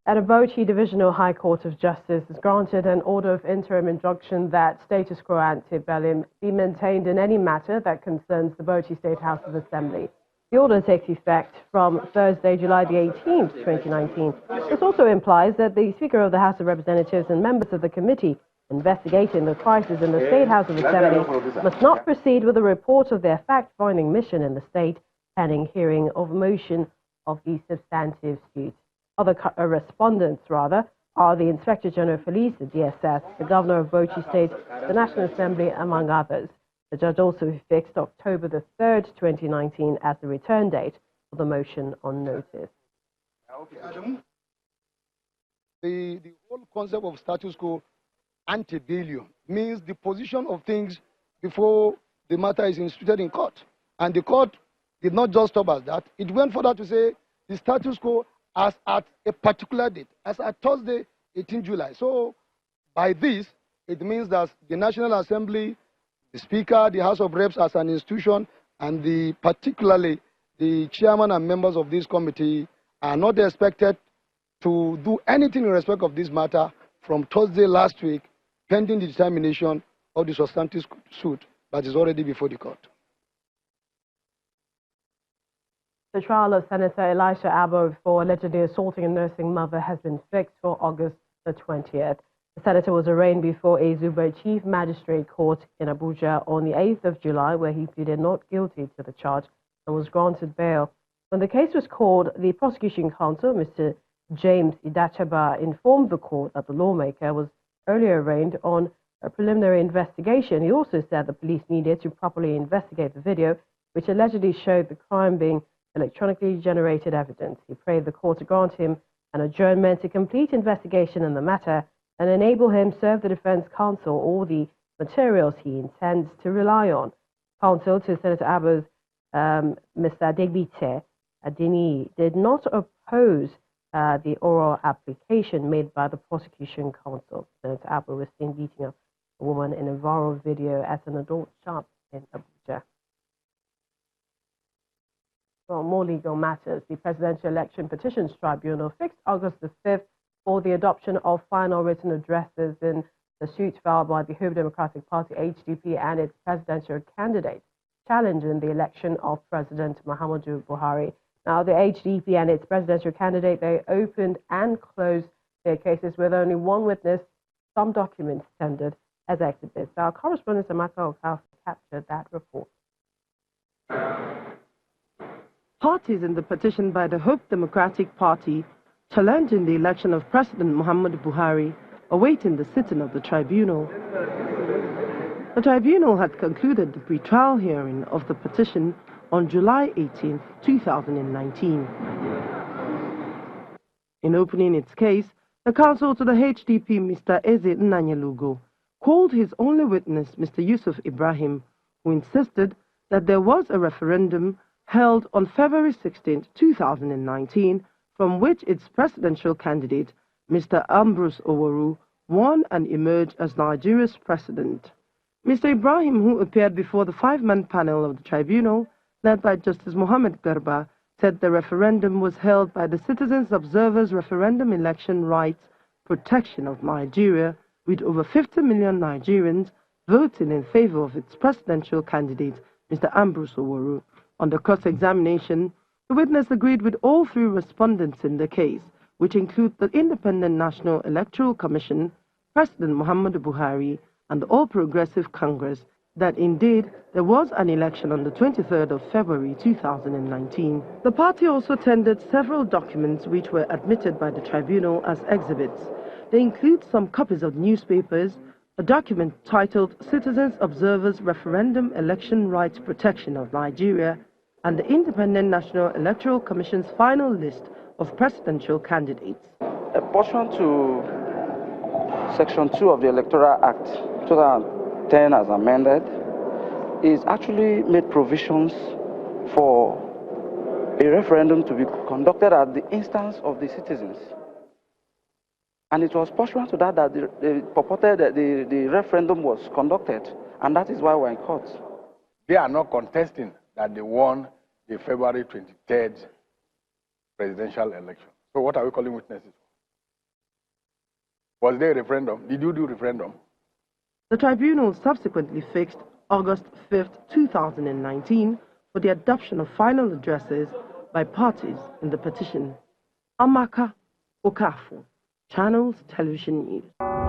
And a Bauchi Divisional High Court of Justice has granted an order of interim injunction that status quo ante bellum be maintained in any matter that concerns the Bauchi State House of Assembly. The order takes effect from Thursday, July the 18th, 2019. This also implies that the Speaker of the House of Representatives and members of the committee investigating the crisis in the State House of Assembly must not proceed with a report of their fact-finding mission in the state pending hearing of motion of the substantive suit. Other respondents, are the Inspector General of Police, the DSS, the Governor of Bauchi State, the National Assembly, among others. The judge also fixed October the 3rd, 2019 as the return date for the motion on notice. The whole concept of status quo ante bellum means the position of things before the matter is instituted in court. And the court did not just stop at that. It went further to say the status quo as at a particular date, as at Thursday, 18 July. So by this, it means that the National Assembly, the Speaker, the House of Reps as an institution, and particularly the chairman and members of this committee are not expected to do anything in respect of this matter from Thursday last week, pending the determination of the substantive suit that is already before the court. The trial of Senator Elisha Abbo for allegedly assaulting a nursing mother has been fixed for August the 20th. The senator was arraigned before a Zuba Chief Magistrate Court in Abuja on the 8th of July, where he pleaded not guilty to the charge and was granted bail. When the case was called, the prosecution counsel, Mr. James Idachaba, informed the court that the lawmaker was earlier arraigned on a preliminary investigation. He also said the police needed to properly investigate the video, which allegedly showed the crime being electronically generated evidence. He prayed the court to grant him an adjournment to complete investigation in the matter and enable him serve the defense counsel all the materials he intends to rely on. Counsel to Senator Abbo's Mr. Adegbite Adini did not oppose the oral application made by the prosecution counsel. Senator Abbo was seen beating up a woman in a viral video at an adult shop in Abuja. Well, more legal matters. The Presidential Election Petitions Tribunal fixed August the 5th for the adoption of final written addresses in the suit filed by the Home Democratic Party, HDP, and its presidential candidate, challenging the election of President Muhammadu Buhari. Now, the HDP and its presidential candidate, they opened and closed their cases with only one witness, some documents tendered as exhibits. Our correspondent, Amaka Okafor, captured that report. Parties in the petition by the Hope Democratic Party challenging the election of President Muhammadu Buhari awaiting the sitting of the tribunal. The tribunal had concluded the pre-trial hearing of the petition on July 18, 2019. In opening its case, the counsel to the HDP, Mr. Eze Nnayelugo, called his only witness, Mr. Yusuf Ibrahim, who insisted that there was a referendum held on February 16, 2019, from which its presidential candidate, Mr. Ambrose Oworu, won and emerged as Nigeria's president. Mr. Ibrahim, who appeared before the five-man panel of the tribunal, led by Justice Mohammed Garba, said the referendum was held by the Citizens Observers Referendum Election Rights Protection of Nigeria, with over 50 million Nigerians voting in favor of its presidential candidate, Mr. Ambrose Oworu. On the cross-examination, the witness agreed with all three respondents in the case, which include the Independent National Electoral Commission, President Muhammadu Buhari, and the All Progressive Congress, that indeed there was an election on the 23rd of February 2019. The party also tendered several documents which were admitted by the tribunal as exhibits. They include some copies of newspapers, a document titled Citizens Observers Referendum Election Rights Protection of Nigeria, and the Independent National Electoral Commission's final list of presidential candidates. Pursuant to Section 2 of the Electoral Act 2010 as amended, is actually made provisions for a referendum to be conducted at the instance of the citizens. And it was pursuant to that that the referendum was conducted, and that is why we're in court. They are not contesting that they won the February 23rd presidential election. So what are we calling witnesses? Was there a referendum? Did you do referendum? The tribunal subsequently fixed August 5, 2019 for the adoption of final addresses by parties in the petition. Amaka Okafu, Channels Television News.